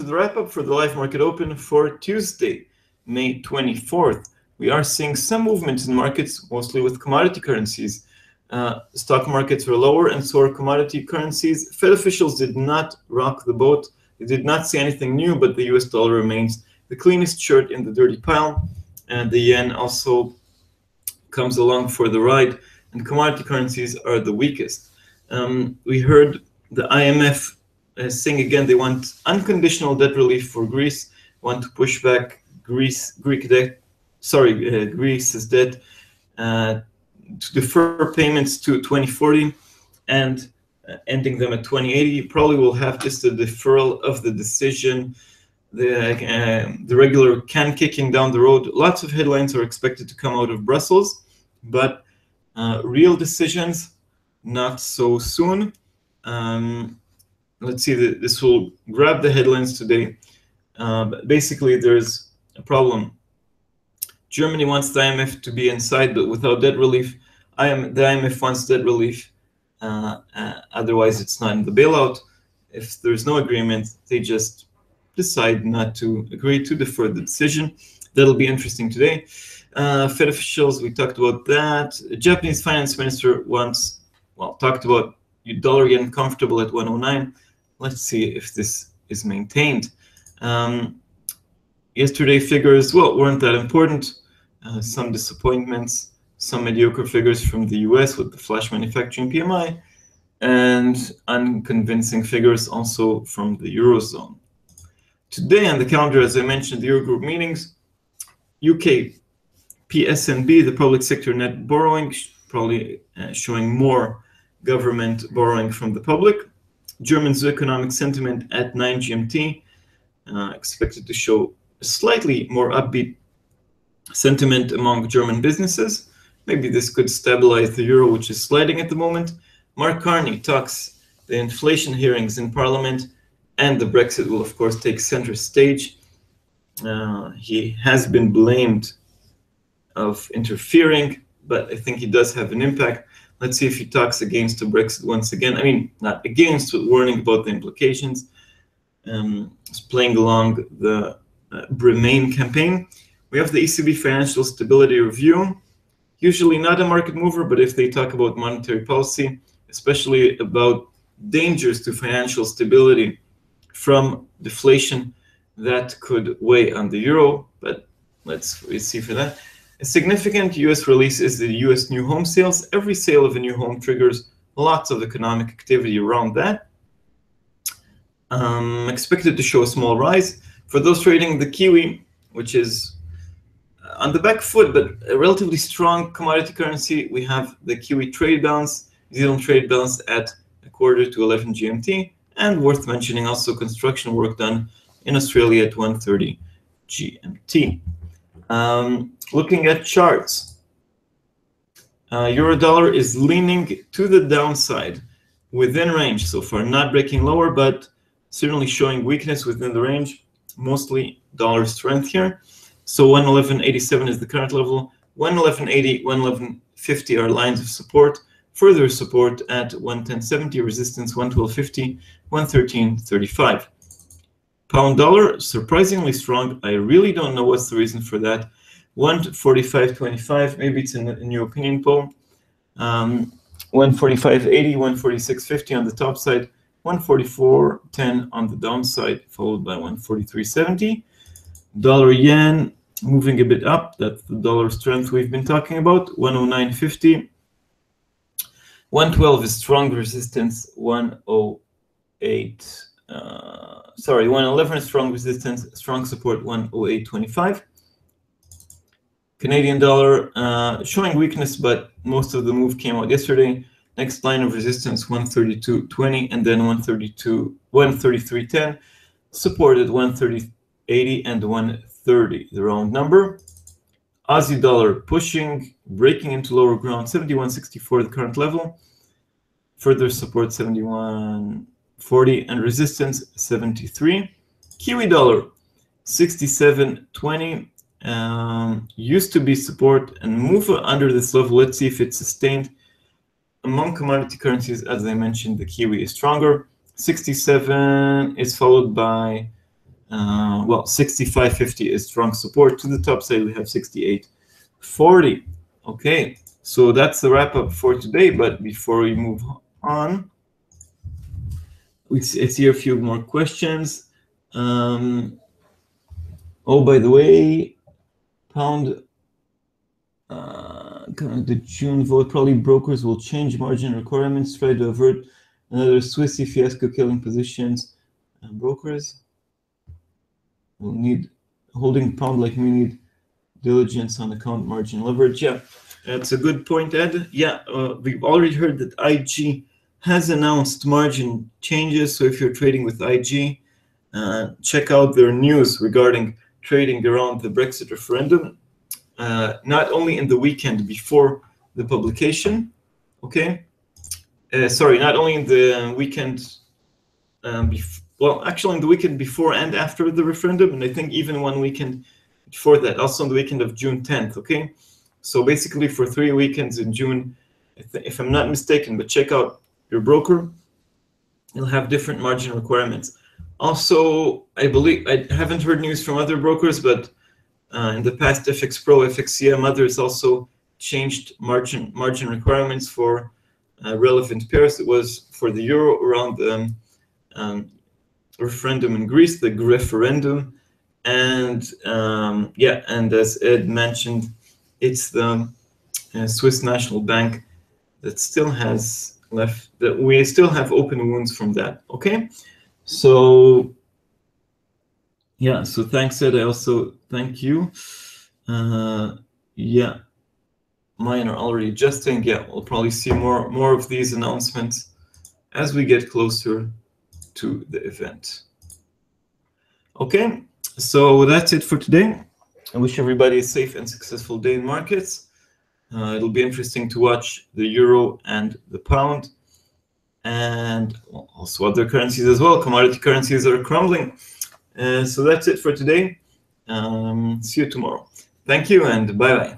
the wrap-up for the live market open for Tuesday, May 24th. We are seeing some movements in markets, mostly with commodity currencies. Stock markets were lower and so are commodity currencies. Fed officials did not rock the boat. They did not see anything new, but the US dollar remains the cleanest shirt in the dirty pile. And the yen also comes along for the ride, and commodity currencies are the weakest. We heard the IMF saying again they want unconditional debt relief for Greece, want to push back Greece's debt, to defer payments to 2040 and ending them at 2080. Probably will have just a deferral of the decision, the regular can kicking down the road. Lots of headlines are expected to come out of Brussels, but real decisions not so soon. Let's see, this will grab the headlines today. But basically, there's a problem. Germany wants the IMF to be inside, but without debt relief. The IMF wants debt relief. Otherwise, it's not in the bailout. If there's no agreement, they just decide not to agree to defer the decision. That'll be interesting today. Fed officials, we talked about that. The Japanese finance minister talked about dollar yen comfortable at 109. Let's see if this is maintained. Yesterday figures, weren't that important. Some disappointments, some mediocre figures from the US with the flash manufacturing PMI, and unconvincing figures also from the Eurozone. Today on the calendar, as I mentioned, the Eurogroup meetings, UK PSNB, the public sector net borrowing, probably showing more government borrowing from the public. German's economic sentiment at 9 GMT, expected to show a slightly more upbeat sentiment among German businesses. Maybe this could stabilize the euro, which is sliding at the moment. Mark Carney talks the inflation hearings in Parliament, and the Brexit will, of course, take center stage. He has been blamed of interfering, but I think he does have an impact. Let's see if he talks against the Brexit once again. I mean, not against, but warning about the implications. He's playing along the Remain campaign. We have the ECB Financial Stability Review. Usually not a market mover, but if they talk about monetary policy, especially about dangers to financial stability from deflation, that could weigh on the euro, but let's see for that. A significant US release is the US new home sales. Every sale of a new home triggers lots of economic activity around that. Expected to show a small rise. For those trading the Kiwi, which is on the back foot, but a relatively strong commodity currency, we have the Kiwi trade balance, New Zealand trade balance at 1/4 to 11 GMT, and worth mentioning also construction work done in Australia at 1:30 GMT. Looking at charts, euro dollar is leaning to the downside within range so far, not breaking lower, but certainly showing weakness within the range, mostly dollar strength here. So 111.87 is the current level. 111.80, 111.50 are lines of support. Further support at 110.70, resistance 112.50, 113.35. Pound dollar, surprisingly strong. I really don't know what's the reason for that. 145.25, maybe it's a new opinion poll. 145.80, 146.50 on the top side, 144.10 on the downside, followed by 143.70. Dollar yen moving a bit up. That's the dollar strength we've been talking about. 109.50. 112 is strong resistance. 111 is strong resistance. Strong support 108.25. Canadian dollar showing weakness, but most of the move came out yesterday. Next line of resistance 132.20 and then 133.10. Supported 130.80 and 130, the round number. Aussie dollar pushing, breaking into lower ground, 71.64 the current level. Further support 71.40 and resistance 73. Kiwi dollar 67.20. Used to be support and move under this level. Let's see if it's sustained. Among commodity currencies, as I mentioned, the Kiwi is stronger. 67 is followed by well, 65.50 is strong support. To the top side, we have 68.40. Okay, so that's the wrap up for today. But before we move on, I see a few more questions. Oh, by the way, pound, the June vote, probably brokers will change margin requirements, try to avert another Swissy fiasco killing positions. And brokers will need, holding pound like me, need diligence on account margin leverage. Yeah, that's a good point, Ed. Yeah, we've already heard that IG has announced margin changes. So if you're trading with IG, check out their news regarding trading around the Brexit referendum, not only in the weekend before the publication, okay? Sorry, not only in the weekend, well, actually in the weekend before and after the referendum, and I think even one weekend before that, also on the weekend of June 10th, okay? So basically for 3 weekends in June, if I'm not mistaken, but check out your broker, you'll have different margin requirements. Also, I believe, I haven't heard news from other brokers, but in the past, FX Pro, FXCM, others also changed margin requirements for relevant pairs. It was for the euro around the referendum in Greece, the referendum, and yeah, and as Ed mentioned, it's the Swiss National Bank that still has left, that we still have open wounds from that. Okay, so yeah, so thanks, Ed. I also thank you. Yeah, mine are already adjusting. Yeah, we'll probably see more of these announcements as we get closer to the event. Okay, so that's it for today. I wish everybody a safe and successful day in markets. It'll be interesting to watch the euro and the pound, and also other currencies as well. Commodity currencies are crumbling. So that's it for today. See you tomorrow. Thank you and bye-bye.